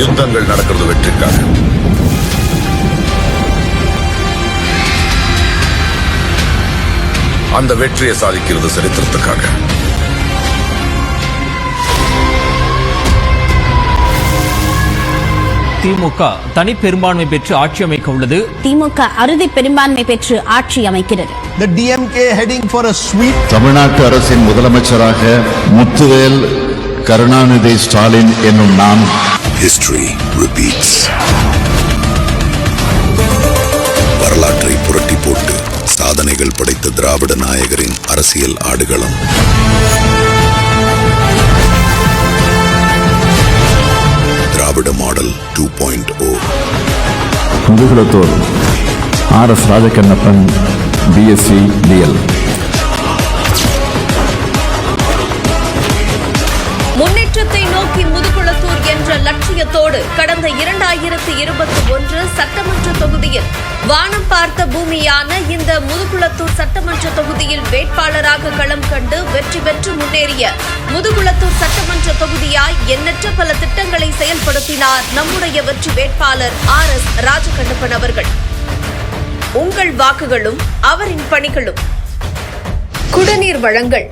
யுத்தங்கள் நடக்கிறது வெற்றிக்காக. அந்த வெற்றியை சாதிக்கிறது சரித்திரத்துக்காக. திமுக தனி பெரும்பான்மை பெற்று ஆட்சி அமைக்க உள்ளது. திமுக அறுதி பெரும்பான்மை பெற்று ஆட்சி அமைக்கிறது. The DMK heading for a sweep. தமிழ்நாட்டு அரசின் முதலமைச்சராக முத்துவேல் கருணாநிதி ஸ்டாலின் என்னும் நான். History repeats. வரலாற்றை புரட்டி போட்டு சாதனைகள் படைத்த திராவிட நாயகரின் அரசியல் ஆடுகளம். Dravida model 2.0. Mudukulathur RS Rajakannappan BSc DL. முன்னேற்றத்தை நோக்கி முதுகுளத்தூர் என்ற லட்சியத்தோடு கடந்த 2021 சட்டமன்ற தொகுதியில் வானம் பார்த்த பூமியான இந்த முதுகுளத்தூர் சட்டமன்ற தொகுதியில் வேட்பாளராக களம் கண்டு வெற்றி பெற்று முன்னேறிய முதுகுளத்தூர் சட்டமன்ற தொகுதியாய் எண்ணற்ற பல திட்டங்களை செயல்படுத்தினார் நம்முடைய வெற்றி வேட்பாளர் RS ராஜகண்ணப்பன் அவர்கள். உங்கள் வாக்குகளும் அவரின் பணிகளும். குடிநீர் வழங்கல்.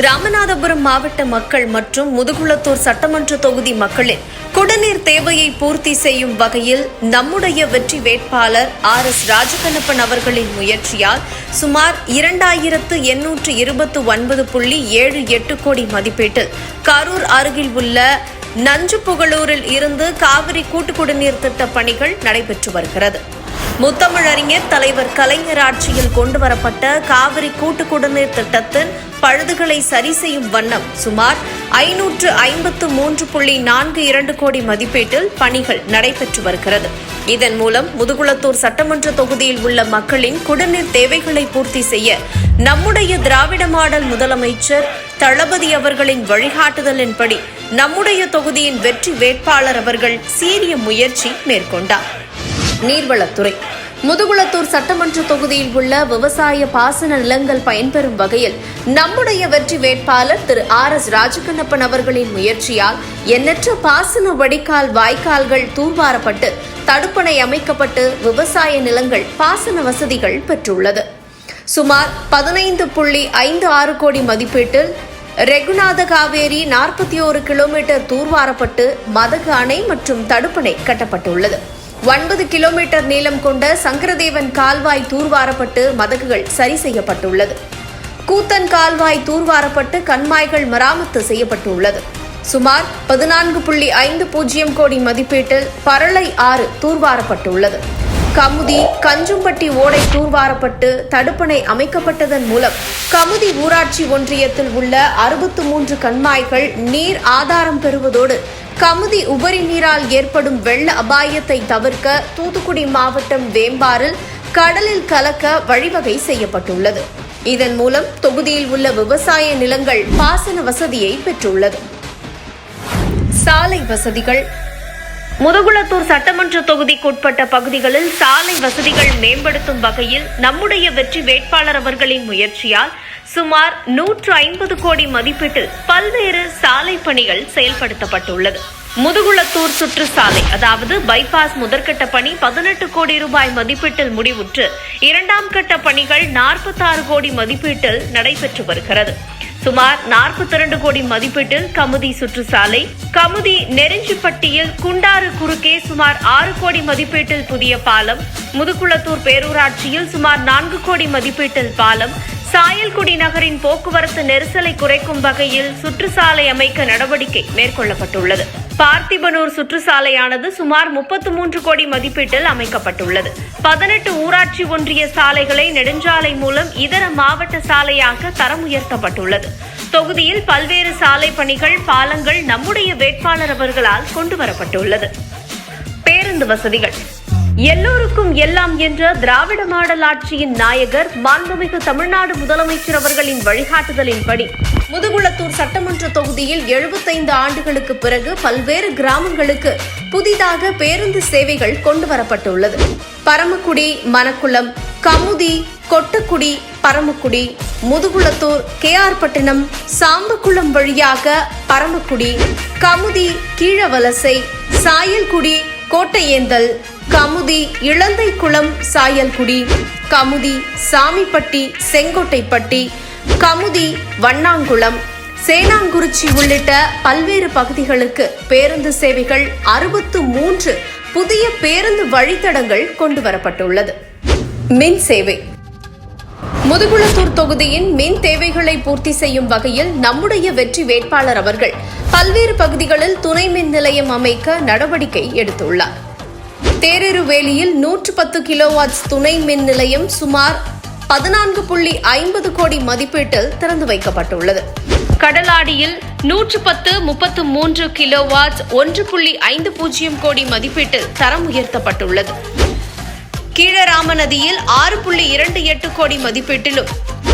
ராமநாதபுரம் மாவட்ட மக்கள் மற்றும் முதுகுளத்தூர் சட்டமன்ற தொகுதி மக்களின் குடிநீர் தேவையை பூர்த்தி செய்யும் வகையில் நம்முடைய வெற்றி வேட்பாளர் RS ராஜகண்ணப்பன் அவர்களின் முயற்சியால் சுமார் 2829.78 கோடி மதிப்பீட்டில் கரூர் அருகில் உள்ள நஞ்சுப்புகழூரில் இருந்து காவிரி கூட்டு குடிநீர் திட்ட பணிகள் நடைபெற்று வருகிறது. முத்தமிழறிஞர் தலைவர் கலைஞர் ஆட்சியில் கொண்டுவரப்பட்ட காவிரி கூட்டு குடிநீர் திட்டத்தின் பழுதுகளை சரி செய்யும் வண்ணம் சுமார் 553.42 கோடி மதிப்பீட்டில் பணிகள் நடைபெற்று வருகிறது. இதன் மூலம் முதுகுளத்தூர் சட்டமன்ற தொகுதியில் உள்ள மக்களின் குடிநீர் தேவைகளை பூர்த்தி செய்ய நம்முடைய திராவிட மாடல் முதலமைச்சர் தளபதி அவர்களின் வழிகாட்டுதலின்படி நம்முடைய தொகுதியின் வெற்றி வேட்பாளர் அவர்கள் சீரிய முயற்சி மேற்கொண்டார். நீர்வளத்துறை. முதுகுளத்தூர் சட்டமன்ற தொகுதியில் உள்ள விவசாய பாசன நிலங்கள் பயன்பெறும் வகையில் நம்முடைய வெற்றி வேட்பாளர் திரு RS ராஜகண்ணப்பன் அவர்களின் முயற்சியால் எண்ணற்ற பாசன வடிகால் வாய்க்கால்கள் தூர்வாரப்பட்டு தடுப்பணை அமைக்கப்பட்டு விவசாய நிலங்கள் பாசன வசதிகள் பெற்றுள்ளது. சுமார் 15.56 கோடி மதிப்பீட்டில் ரெகுநாத காவேரி 41 கிலோமீட்டர் தூர்வாரப்பட்டு மதகு அணை மற்றும் தடுப்பணை கட்டப்பட்டுள்ளது. 9 கிலோமீட்டர் நீளம் கொண்ட சங்கரதேவன் கால்வாய் தூர்வாரப்பட்டு மதகுகள் சரி செய்யப்பட்டுள்ளது. கூத்தன் கால்வாய் தூர்வாரப்பட்டு கண்மாய்கள் மராமத்து செய்யப்பட்டுள்ளது. சுமார் 14.50 கோடி மதிப்பீட்டில் பரளை ஆறு தூர்வாரப்பட்டுள்ளது. கமுதி கஞ்சும்பட்டி ஓடை தூர்வாரப்பட்டு தடுப்பணை அமைக்கப்பட்டதன் மூலம் கமுதி ஊராட்சி ஒன்றியத்தில் உள்ள 63 கண்மாய்கள் நீர் ஆதாரம் பெறுவதோடு கமுதி உபரி நீரால் ஏற்படும் வெள்ள அபாயத்தை தவிர்க்க தூத்துக்குடி மாவட்டம் வேம்பாரில் கடலில் கலக்க வழிவகை செய்யப்பட்டுள்ளது. இதன் மூலம் தொகுதியில் உள்ள விவசாய நிலங்கள் பாசன வசதியை பெற்றுள்ளது. சாலை வசதிகள். முதுகுளத்தூர் சட்டமன்ற தொகுதிக்குட்பட்ட பகுதிகளில் சாலை வசதிகள் மேம்படுத்தும் வகையில் நம்முடைய வெற்றி வேட்பாளர் அவர்களின் முயற்சியால் சுமார் 150 கோடி மதிப்பீட்டில் பல்வேறு சாலை பணிகள் செயல்படுத்தப்பட்டுள்ளது. முதுகுளத்தூர் சுற்றுச்சாலை அதாவது பைபாஸ் முதற்கட்ட பணி 18 கோடி ரூபாய் மதிப்பீட்டில் முடிவுற்று இரண்டாம் கட்ட பணிகள் 46 கோடி மதிப்பீட்டில் நடைபெற்று வருகிறது. சுமார் 42 கோடி மதிப்பீட்டில் கமுதி சுற்றுச்சாலை, கமுதி நெருஞ்சிப்பட்டியில் குண்டாறு குறுக்கே சுமார் 6 கோடி மதிப்பீட்டில் புதிய பாலம், முதுகுளத்தூர் பேரூராட்சியில் சுமார் 4 கோடி மதிப்பீட்டில் பாலம், சாயல்குடி நகரின் போக்குவரத்து நெரிசலை குறைக்கும் வகையில் சுற்றுச்சாலை அமைக்க நடவடிக்கை மேற்கொள்ளப்பட்டுள்ளது. பார்த்திபனூர் சுற்றுச்சாலையானது சுமார் 33 கோடி மதிப்பீட்டில் அமைக்கப்பட்டுள்ளது. 18 ஊராட்சி ஒன்றிய சாலைகளை நெடுஞ்சாலை மூலம் இதர மாவட்ட சாலையாக தரம் உயர்த்தப்பட்டுள்ளது. தொகுதியில் பல்வேறு சாலை பணிகள், பாலங்கள் நம்முடைய வேட்பாளர் அவர்களால் கொண்டுவரப்பட்டுள்ளது. பேருந்து வசதிகள். எல்லோருக்கும் எல்லாம் என்ற திராவிட மாடல் ஆட்சியின் நாயகர் மாண்புமிகு தமிழ்நாடு முதலமைச்சர் அவர்களின் வழிகாட்டுதலின்படி முதுகுளத்தூர் சட்டமன்ற தொகுதியில் 75 ஆண்டுகளுக்கு பிறகு பல்வேறு கிராமங்களுக்கு புதிதாக பேருந்து சேவைகள் கொண்டுவரப்பட்டுள்ளது. பரமக்குடி, மணக்குளம், கமுதி, கொட்டக்குடி, பரமக்குடி, முதுகுளத்தூர், கேஆர்பட்டினம், சாம்பக்குளம் வழியாக பரமக்குடி, கமுதி, கீழவலசை, சாயல்குடி, கோட்டையேந்தல், கமுதி, இளந்தைக்குளம், சாயல்குடி, கமுதி, சாமிப்பட்டி, செங்கோட்டைப்பட்டி, கமுதி, வண்ணாங்குளம், சேனாங்குறிச்சி உள்ளிட்ட பல்வேறு பகுதிகளுக்கு பேருந்து சேவைகள் 63 புதிய பேருந்து வழித்தடங்கள் கொண்டுவரப்பட்டுள்ளது. மின் சேவை. முதுகுளத்தூர் தொகுதியின் மின் தேவைகளை பூர்த்தி செய்யும் வகையில் நம்முடைய வெற்றி வேட்பாளர் அவர்கள் பல்வேறு பகுதிகளில் துணை மின் நிலையம் அமைக்க நடவடிக்கை எடுத்துள்ளார். தேரருவேலியில் 110 கிலோவாட்ஸ் துணை மின் நிலையம் சுமார் 14.50 கோடி மதிப்பீட்டில் திறந்து வைக்கப்பட்டுள்ளது. கடலாடியில் 110-33 கிலோவாட்ஸ் 1.50 கோடி மதிப்பீட்டில் தரம் உயர்த்தப்பட்டுள்ளது. கீழராமநதியில் 6.28 கோடி மதிப்பீட்டிலும்,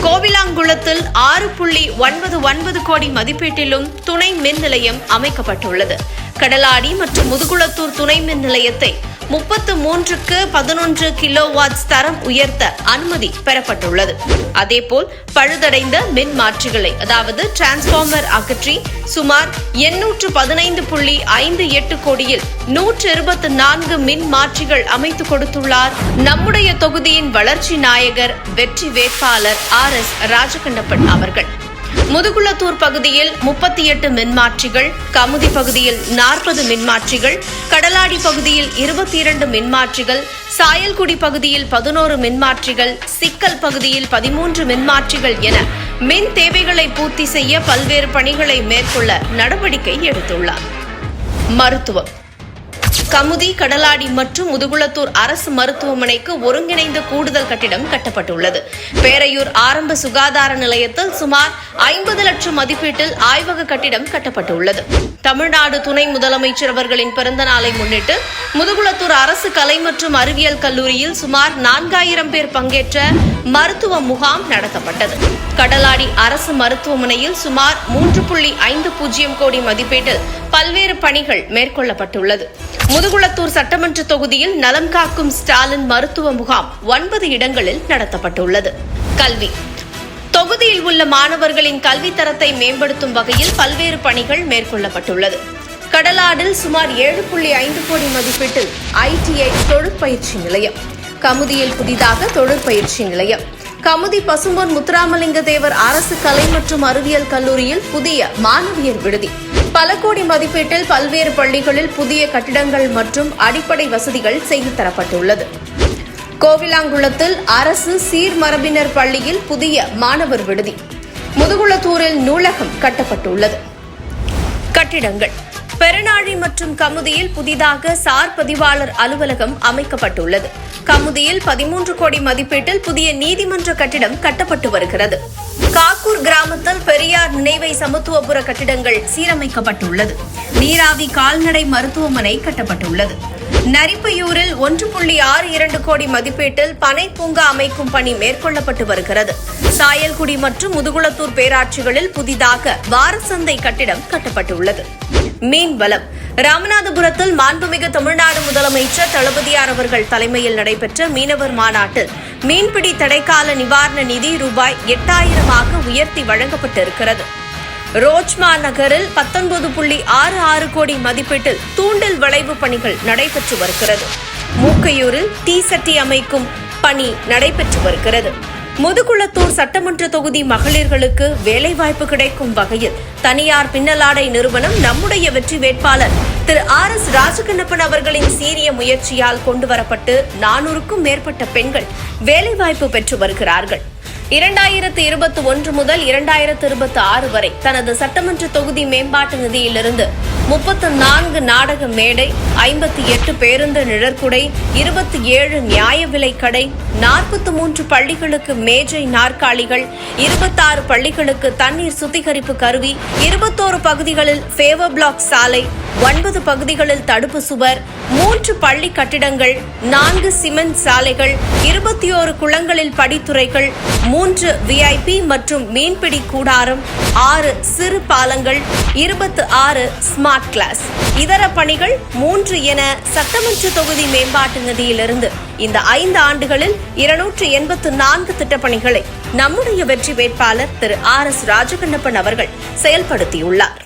கோவிலாங்குளத்தில் 6.99 கோடி மதிப்பீட்டிலும் துணை மின் நிலையம் அமைக்கப்பட்டுள்ளது. கடலாடி மற்றும் முதுகுளத்தூர் துணை மின் நிலையத்தை 33-11 கிலோவாட்ஸ் தரம் உயர்த்த அனுமதி பெறப்பட்டுள்ளது. அதேபோல் பழுதடைந்த மின் மாற்றிகளை, அதாவது டிரான்ஸ்பார்மர் அகற்றி சுமார் 815.58 கோடியில் 124 மின் மாற்றிகள் அமைத்து கொடுத்துள்ளார் நம்முடைய தொகுதியின் வளர்ச்சி நாயகர், வெற்றி வேட்பாளர் RS ராஜகண்ணப்பன் அவர்கள். முதுகுளத்தூர் பகுதியில் 38 மின்மாற்றிகள், கமுதி பகுதியில் 40 மின்மாற்றிகள், கடலாடி பகுதியில் 22 மின்மாற்றிகள், சாயல்குடி பகுதியில் 11 மின்மாற்றிகள், சிக்கல் பகுதியில் 13 மின்மாற்றிகள் என மின் தேவைகளை பூர்த்தி செய்ய பல்வேறு பணிகளை மேற்கொள்ள நடவடிக்கை எடுத்துள்ளார். மருத்துவம். கமுதி, கடலாடி மற்றும் முதுகுளத்தூர் அரசு மருத்துவமனைக்கு ஒருங்கிணைந்த கூடுதல் கட்டிடம் கட்டப்பட்டுள்ளது. பேரையூர் ஆரம்ப சுகாதார நிலையத்தில் சுமார் 50 லட்சம் மதிப்பீட்டில் ஆய்வக கட்டிடம் கட்டப்பட்டுள்ளது. தமிழ்நாடு துணை முதலமைச்சர் அவர்களின் பிறந்த நாளை முன்னிட்டு முதுகுளத்தூர் அரசு கலை மற்றும் அறிவியல் கல்லூரியில் சுமார் 4000 பேர் பங்கேற்ற மருத்துவ முகாம் நடத்தப்பட்டது. கடலாடி அரசு மருத்துவமனையில் சுமார் 3.50 கோடி மதிப்பீட்டில் பல்வேறு பணிகள் மேற்கொள்ளப்பட்டுள்ளது. முதுகுளத்தூர் சட்டமன்ற தொகுதியில் நலம் காக்கும் ஸ்டாலின் மருத்துவ முகாம் 9 இடங்களில் நடத்தப்பட்டுள்ளது. கல்வி. தொகுதியில் உள்ள மாணவர்களின் கல்வி தரத்தை மேம்படுத்தும் வகையில் பல்வேறு பணிகள் மேற்கொள்ளப்பட்டுள்ளது. கடலாடில் சுமார் 7.5 கோடி மதிப்பீட்டில் ITI தொழிற்பயிற்சி நிலையம், கமுதியில் புதிதாக தொழிற்பயிற்சி நிலையம், கமுதி பசும்பொன் முத்துராமலிங்க தேவர் அரசு கலை மற்றும் அறிவியல் கல்லூரியில் புதிய மாணவியர் விடுதி, பல கோடி மதிப்பீட்டில் பல்வேறு பள்ளிகளில் புதிய கட்டிடங்கள் மற்றும் அடிப்படை வசதிகள் செய்து தரப்பட்டுள்ளது. கோவிலாங்குளத்தில் அரசு சீர்மரபினர் பள்ளியில் புதிய மாணவர் விடுதி, முதுகுளத்தூரில் நூலகம் கட்டப்பட்டுள்ளது. கட்டிடங்கள். பெருநாழி மற்றும் கமுதியில் புதிதாக சார் பதிவாளர் அலுவலகம் அமைக்கப்பட்டுள்ளது. கமுதியில் 13 கோடி மதிப்பீட்டில் புதிய நீதிமன்ற கட்டிடம் கட்டப்பட்டு வருகிறது. காக்கூர் கிராமத்தில் பெரியார் நினைவை சமத்துவபுர கட்டிடங்கள் சீரமைக்கப்பட்டுள்ளது. நீராவி கால்நடை மருத்துவமனை கட்டப்பட்டுள்ளது. நரிப்பையூரில் 1.62 கோடி மதிப்பீட்டில் பனை பூங்கா அமைக்கும் பணி மேற்கொள்ளப்பட்டு வருகிறது. சாயல்குடி மற்றும் முதுகுளத்தூர் பேராட்சிகளில் புதிதாக வாரசந்தை கட்டிடம் கட்டப்பட்டுள்ளது. மீன்வளம். ராமநாதபுரத்தில் மாண்புமிகு தமிழ்நாடு முதலமைச்சர் தளபதியார் அவர்கள் தலைமையில் நடைபெற்ற மீனவர் மாநாட்டில் மீன்பிடி தடைக்கால நிவாரண நிதி ரூபாய் 8000 உயர்த்தி வழங்கப்பட்டிருக்கிறது. ரோஜ்மா நகரில் 19.66 கோடி மதிப்பீட்டில் தூண்டில் விளைவு பணிகள் நடைபெற்று வருகிறது. மூக்கையூரில் தீசட்டி அமைக்கும் பணி நடைபெற்று வருகிறது. முதுகுளத்தூர் சட்டமன்ற தொகுதி மகளிர்களுக்கு வேலைவாய்ப்பு கிடைக்கும் வகையில் தனியார் பின்னலாடை நிறுவனம் நம்முடைய வெற்றி வேட்பாளர் திரு RS ராஜகண்ணப்பன் அவர்களின் சீரிய முயற்சியால் கொண்டுவரப்பட்டு 400க்கும் மேற்பட்ட பெண்கள் வேலைவாய்ப்பு பெற்று வருகிறார்கள். 2021 முதல் 2026 வரை தனது சட்டமன்ற தொகுதி மேம்பாட்டு நிதியிலிருந்து 34 நாடக மேடை, 58 பேருந்து நிழற்குடை, 27 நியாய விலை கடை, 43 பள்ளிகளுக்கு மேஜை நாற்காலிகள், 26 பள்ளிகளுக்கு தண்ணீர் சுத்திகரிப்பு கருவி, 21 பகுதிகளில் ஃபேவர் பிளாக் சாலை, 9 பகுதிகளில் தடுப்பு சுவர், 3 பள்ளி கட்டிடங்கள், 4 சிமெண்ட் சாலைகள், 21 குளங்களில் படித்துறைகள், 3 VIP மற்றும் மீன்பிடி கூடாரம், 6 சிறு பாலங்கள், 26 ஸ்மார்ட் ஸ்மார்ட் கிளாஸ், இதர பணிகள் 3 என சட்டமன்ற தொகுதி மேம்பாட்டு நிதியிலிருந்து இந்த 5 ஆண்டுகளில் 284 திட்டப்பணிகளை நம்முடைய வெற்றி வேட்பாளர் திரு RS ராஜகண்ணப்பன் அவர்கள் செயல்படுத்தியுள்ளார்.